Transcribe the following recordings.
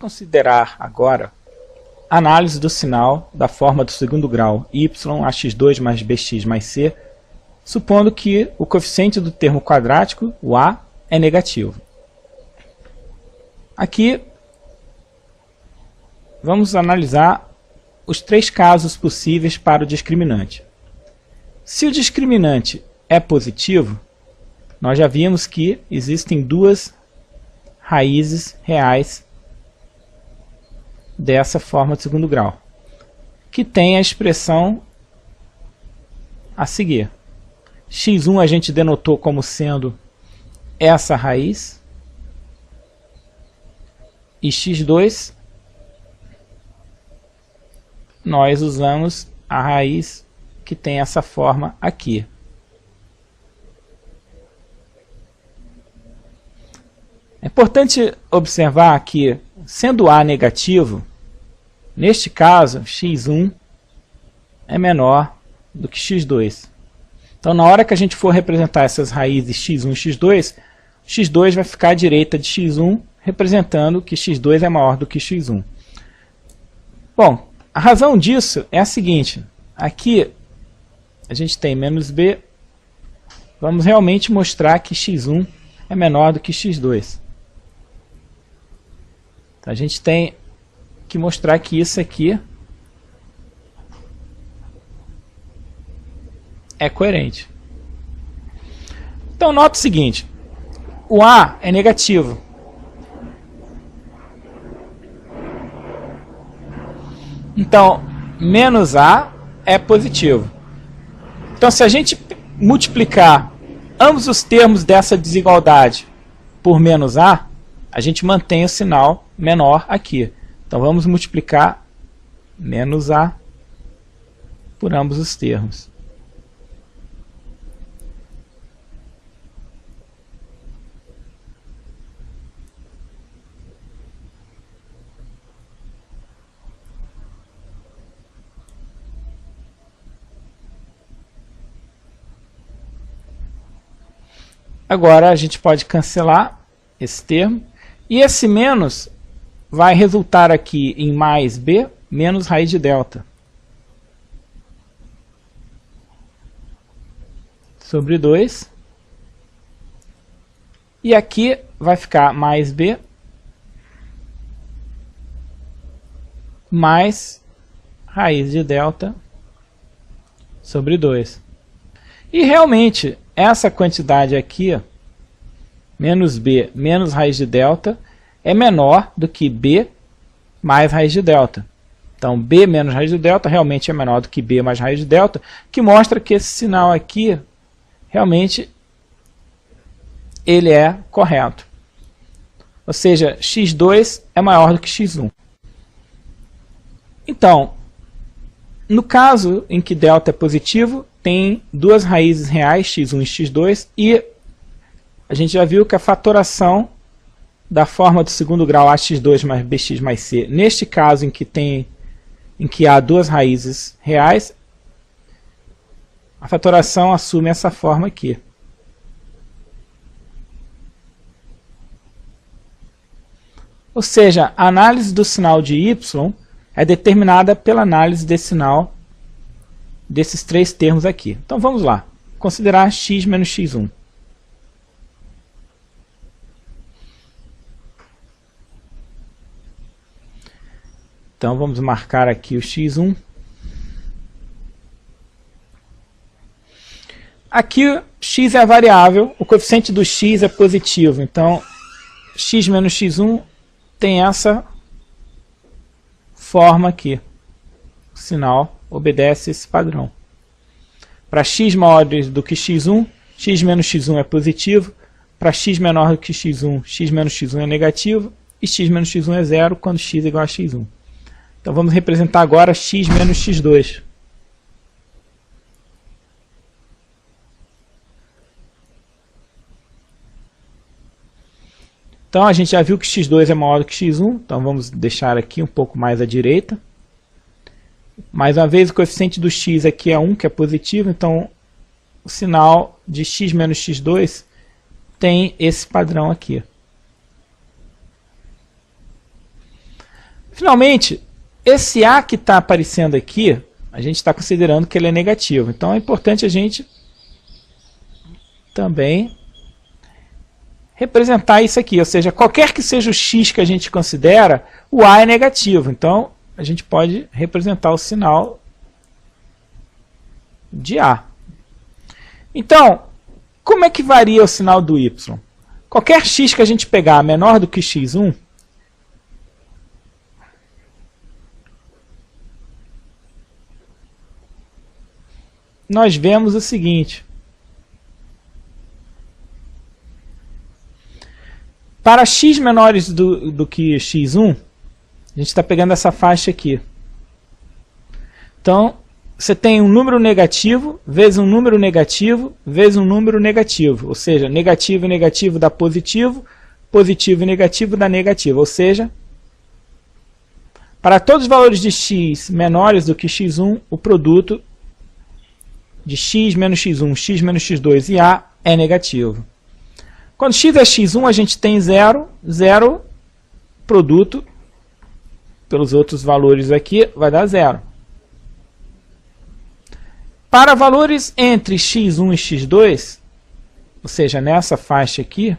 Considerar agora a análise do sinal da forma do segundo grau y ax2 mais bx mais c, supondo que o coeficiente do termo quadrático, o a, é negativo. Aqui vamos analisar os três casos possíveis para o discriminante. Se o discriminante é positivo, nós já vimos que existem duas raízes reais dessa forma de segundo grau, que tem a expressão a seguir. x1 a gente denotou como sendo essa raiz, e x2 nós usamos a raiz que tem essa forma aqui. É importante observar que, sendo A negativo, neste caso, x1 é menor do que x2. Então, na hora que a gente for representar essas raízes x1 e x2, x2 vai ficar à direita de x1, representando que x2 é maior do que x1. Bom, a razão disso é a seguinte. Aqui a gente tem menos b. Vamos realmente mostrar que x1 é menor do que x2. Então, a gente tem que mostrar que isso aqui é coerente. Então, nota o seguinte. O A é negativo. Então, menos A é positivo. Então, se a gente multiplicar ambos os termos dessa desigualdade por menos A, a gente mantém o sinal menor aqui. Então, vamos multiplicar menos A por ambos os termos. Agora a gente pode cancelar esse termo. E esse menos vai resultar aqui em mais b menos raiz de delta sobre 2. E aqui vai ficar mais b mais raiz de delta sobre 2. E realmente, essa quantidade aqui, menos b menos raiz de delta, é menor do que b mais raiz de delta. Então, b menos raiz de delta realmente é menor do que b mais raiz de delta, que mostra que esse sinal aqui, realmente, ele é correto. Ou seja, x2 é maior do que x1. Então, no caso em que delta é positivo, tem duas raízes reais, x1 e x2, e a gente já viu que a fatoração da forma do segundo grau ax2 mais bx mais c, neste caso em que há duas raízes reais, a fatoração assume essa forma aqui. Ou seja, a análise do sinal de y é determinada pela análise desse sinal desses três termos aqui. Então vamos lá, considerar x menos x1. Então vamos marcar aqui o x1. Aqui x é a variável, o coeficiente do x é positivo, então x menos x1 tem essa forma aqui. O sinal obedece esse padrão. Para x maior do que x1, x menos x1 é positivo. Para x menor do que x1, x menos x1 é negativo. E x menos x1 é zero quando x é igual a x1. Então vamos representar agora x menos x2. Então a gente já viu que x2 é maior do que x1, então vamos deixar aqui um pouco mais à direita. Mais uma vez o coeficiente do x aqui é 1, que é positivo, então o sinal de x menos x2 tem esse padrão aqui. Finalmente, esse A que está aparecendo aqui, a gente está considerando que ele é negativo. Então é importante a gente também representar isso aqui. Ou seja, qualquer que seja o x que a gente considera, o A é negativo. Então a gente pode representar o sinal de A. Então, como é que varia o sinal do y? Qualquer x que a gente pegar menor do que x1, nós vemos o seguinte. Para x menores do que x1, a gente está pegando essa faixa aqui. Então, você tem um número negativo, vezes um número negativo, vezes um número negativo. Ou seja, negativo e negativo dá positivo, positivo e negativo dá negativo. Ou seja, para todos os valores de x menores do que x1, o produto de x menos x1, x menos x2 e A é negativo. Quando x é x1, a gente tem 0, 0, produto, pelos outros valores aqui, vai dar 0. Para valores entre x1 e x2, ou seja, nessa faixa aqui,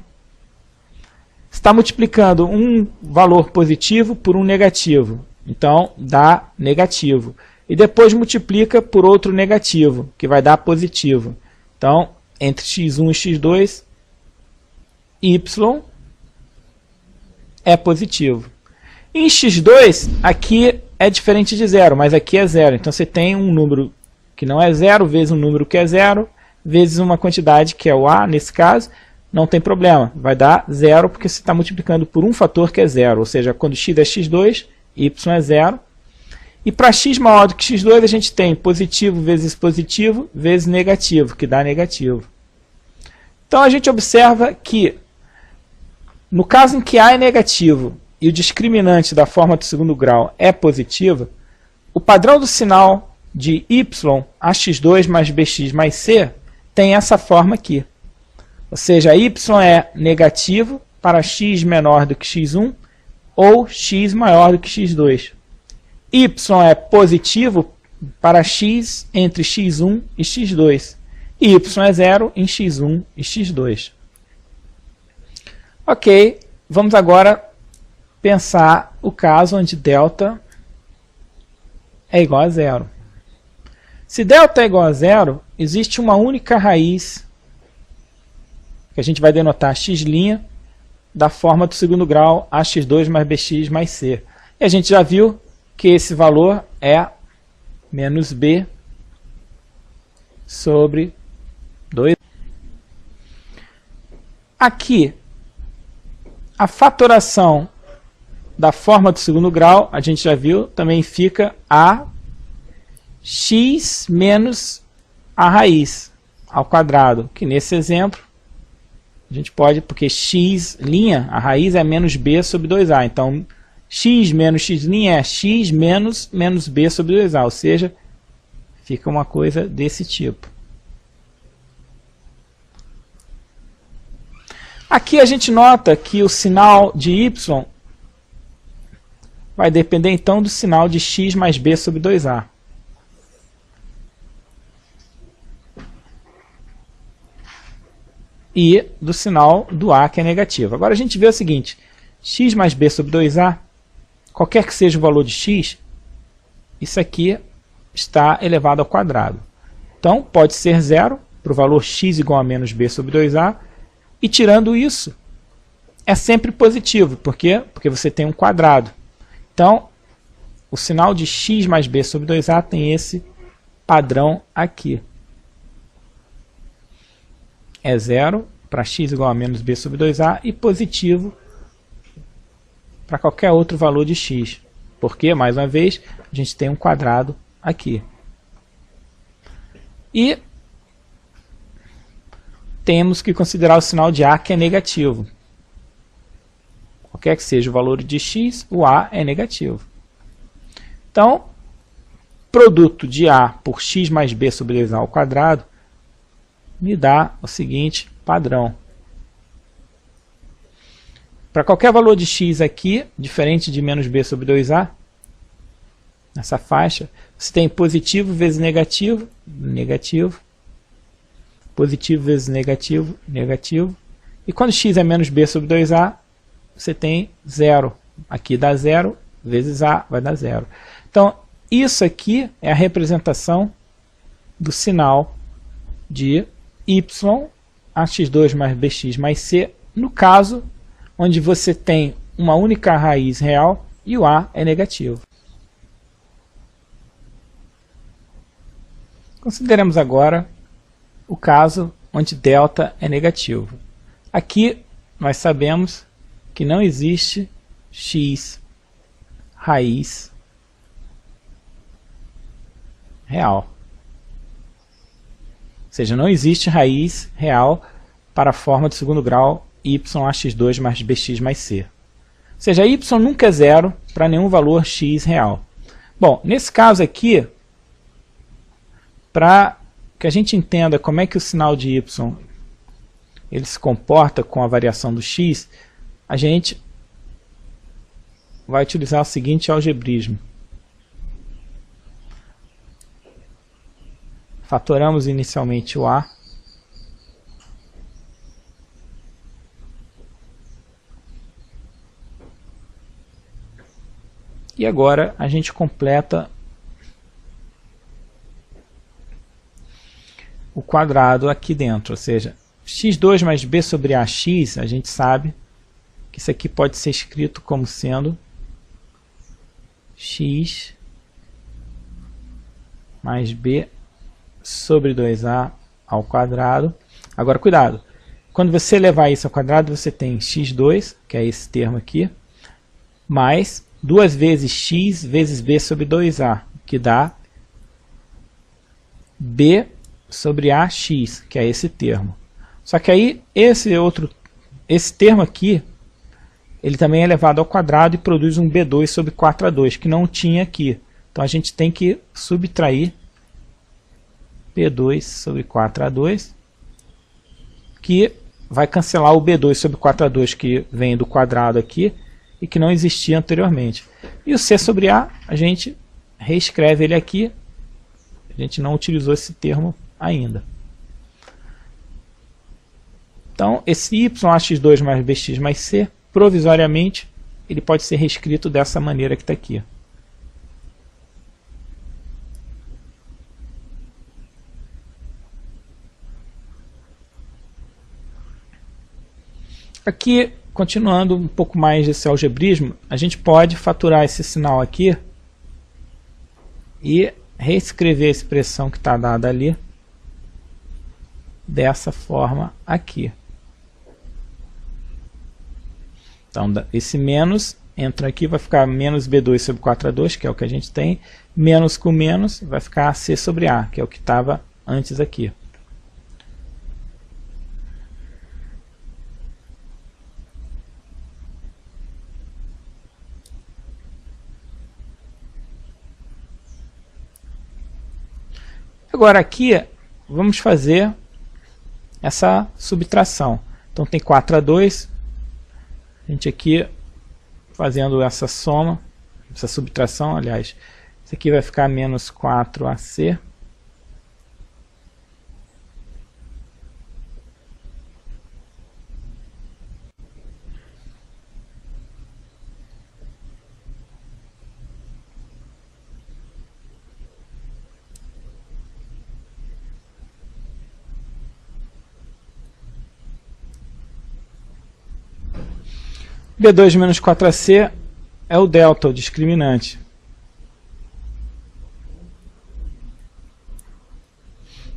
está multiplicando um valor positivo por um negativo. Então, dá negativo. E depois multiplica por outro negativo, que vai dar positivo. Então, entre x1 e x2, y é positivo. Em x2, aqui é diferente de 0, mas aqui é 0. Então, você tem um número que não é 0, vezes um número que é 0, vezes uma quantidade que é o A, nesse caso, não tem problema. Vai dar 0, porque você está multiplicando por um fator que é 0. Ou seja, quando x é x2, y é 0. E para x maior do que x2, a gente tem positivo vezes negativo, que dá negativo. Então, a gente observa que, no caso em que A é negativo e o discriminante da forma do segundo grau é positivo, o padrão do sinal de y, ax2 mais bx mais c, tem essa forma aqui. Ou seja, y é negativo para x menor do que x1 ou x maior do que x2. Y é positivo para x entre x1 e x2. E y é 0 em x1 e x2. Ok, vamos agora pensar o caso onde delta é igual a 0. Se delta é igual a 0, existe uma única raiz, que a gente vai denotar x' da forma do segundo grau, ax2 mais bx mais c. E a gente já viu que esse valor é menos b sobre 2. Aqui, a fatoração da forma do segundo grau, a gente já viu, também fica a x menos a raiz ao quadrado, que nesse exemplo a gente pode, porque x', a raiz é menos b sobre 2a, então x menos x' é x menos b sobre 2a, ou seja, fica uma coisa desse tipo. Aqui a gente nota que o sinal de y vai depender então do sinal de x mais b sobre 2a. E do sinal do a, que é negativo. Agora a gente vê o seguinte, x mais b sobre 2a, qualquer que seja o valor de x, isso aqui está elevado ao quadrado. Então, pode ser 0 para o valor x igual a menos b sobre 2a, e tirando isso, é sempre positivo. Por quê? Porque você tem um quadrado. Então, o sinal de x mais b sobre 2a tem esse padrão aqui. É 0 para x igual a menos b sobre 2a e positivo para qualquer outro valor de x. Porque, mais uma vez, a gente tem um quadrado aqui. E temos que considerar o sinal de a, que é negativo. Qualquer que seja o valor de x, o a é negativo. Então, produto de a por x mais b sobre 2a ao quadrado me dá o seguinte padrão. para qualquer valor de x aqui, diferente de menos b sobre 2a, nessa faixa, você tem positivo vezes negativo, negativo, positivo vezes negativo, negativo, e quando x é menos b sobre 2a, você tem zero. Aqui dá zero, vezes a vai dar zero. Então, isso aqui é a representação do sinal de y, ax2 mais bx mais c, no caso onde você tem uma única raiz real e o a é negativo. Consideremos agora o caso onde delta é negativo. Aqui nós sabemos que não existe x raiz real. Ou seja, não existe raiz real para a forma de segundo grau y ax2 mais bx mais c. Ou seja, y nunca é zero para nenhum valor x real. Bom, nesse caso aqui, para que a gente entenda como é que o sinal de y ele se comporta com a variação do x, a gente vai utilizar o seguinte algebrismo. Fatoramos inicialmente o a. E agora a gente completa o quadrado aqui dentro, ou seja, x2 mais b sobre ax, a gente sabe que isso aqui pode ser escrito como sendo x mais b sobre 2a ao quadrado. Agora, cuidado, quando você levar isso ao quadrado, você tem x2, que é esse termo aqui, mais 2 vezes x vezes b sobre 2a, que dá b sobre ax, que é esse termo. Só que aí, esse termo aqui, ele também é elevado ao quadrado e produz um b2 sobre 4a2, que não tinha aqui. Então a gente tem que subtrair b2 sobre 4a2, que vai cancelar o b2 sobre 4a2 que vem do quadrado aqui e que não existia anteriormente. E o c sobre a gente reescreve ele aqui, a gente não utilizou esse termo ainda. Então, esse y ax2 mais bx mais c, provisoriamente, ele pode ser reescrito dessa maneira que está aqui. Aqui, continuando um pouco mais desse algebrismo, a gente pode faturar esse sinal aqui e reescrever a expressão que está dada ali dessa forma aqui. Então, esse menos entra aqui, vai ficar menos b2 sobre 4a2, que é o que a gente tem, menos com menos vai ficar c sobre a, que é o que estava antes aqui. Agora aqui, vamos fazer essa subtração. Então tem 4a2, a gente aqui fazendo essa soma, essa subtração, aliás, isso aqui vai ficar menos 4ac. B2 menos 4ac é o delta, o discriminante.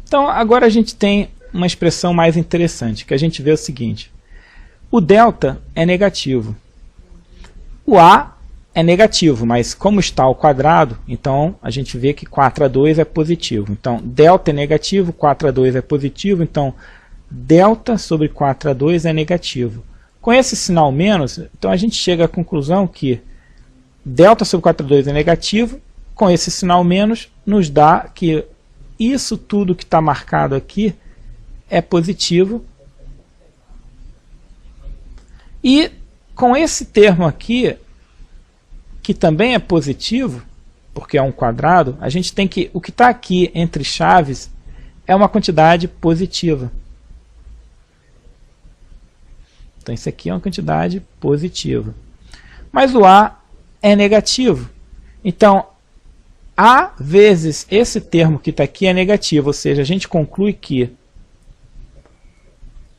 Então, agora a gente tem uma expressão mais interessante, que a gente vê o seguinte. O delta é negativo. O a é negativo, mas como está ao quadrado, então a gente vê que 4a2 é positivo. Então, delta é negativo, 4a2 é positivo, então delta sobre 4a2 é negativo. Com esse sinal menos, então a gente chega à conclusão que delta sobre 4a2 é negativo, com esse sinal menos, nos dá que isso tudo que está marcado aqui é positivo. E com esse termo aqui, que também é positivo, porque é um quadrado, a gente tem que, o que está aqui entre chaves é uma quantidade positiva. Então isso aqui é uma quantidade positiva. Mas o A é negativo. Então, A vezes esse termo que está aqui é negativo, ou seja, a gente conclui que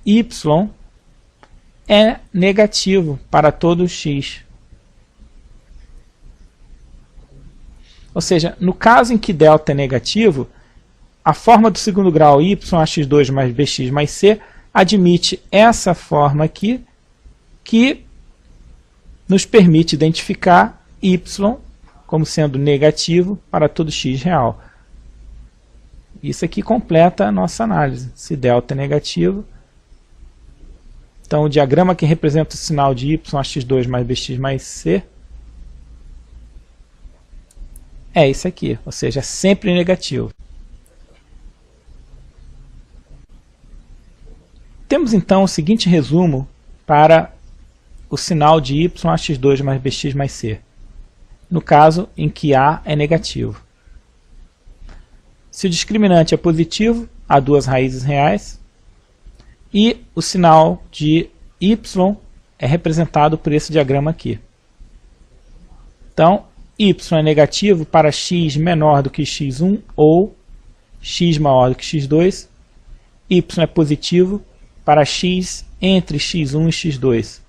Y é negativo para todo x. Ou seja, no caso em que delta é negativo, a forma do segundo grau y(x2 mais bx mais c) admite essa forma aqui, que nos permite identificar y como sendo negativo para todo x real. Isso aqui completa a nossa análise. Se delta é negativo, então o diagrama que representa o sinal de y(x2 mais bx mais c) é isso aqui, ou seja, é sempre negativo. Temos então o seguinte resumo para o sinal de y(x2 mais bx mais c), no caso em que A é negativo. Se o discriminante é positivo, há duas raízes reais, e o sinal de y é representado por esse diagrama aqui. Então, y é negativo para x menor do que x1 ou x maior do que x2. Y é positivo para x entre x1 e x2.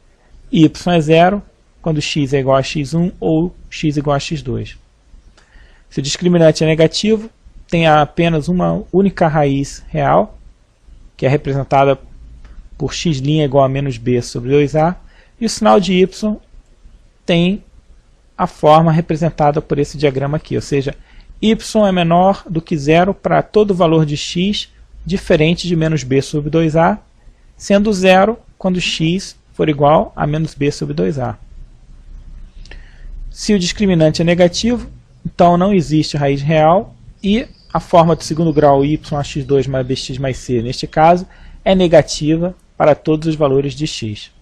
Y é zero quando x é igual a x1 ou x igual a x2. Se o discriminante é negativo, tem apenas uma única raiz real, que é representada por x' igual a menos b sobre 2a, e o sinal de y tem a forma representada por esse diagrama aqui, ou seja, y é menor do que zero para todo valor de x diferente de menos b sobre 2a, sendo zero quando x for igual a menos b sobre 2a. Se o discriminante é negativo, então não existe raiz real e a forma do segundo grau y(x2 mais bx mais c), neste caso, é negativa para todos os valores de x.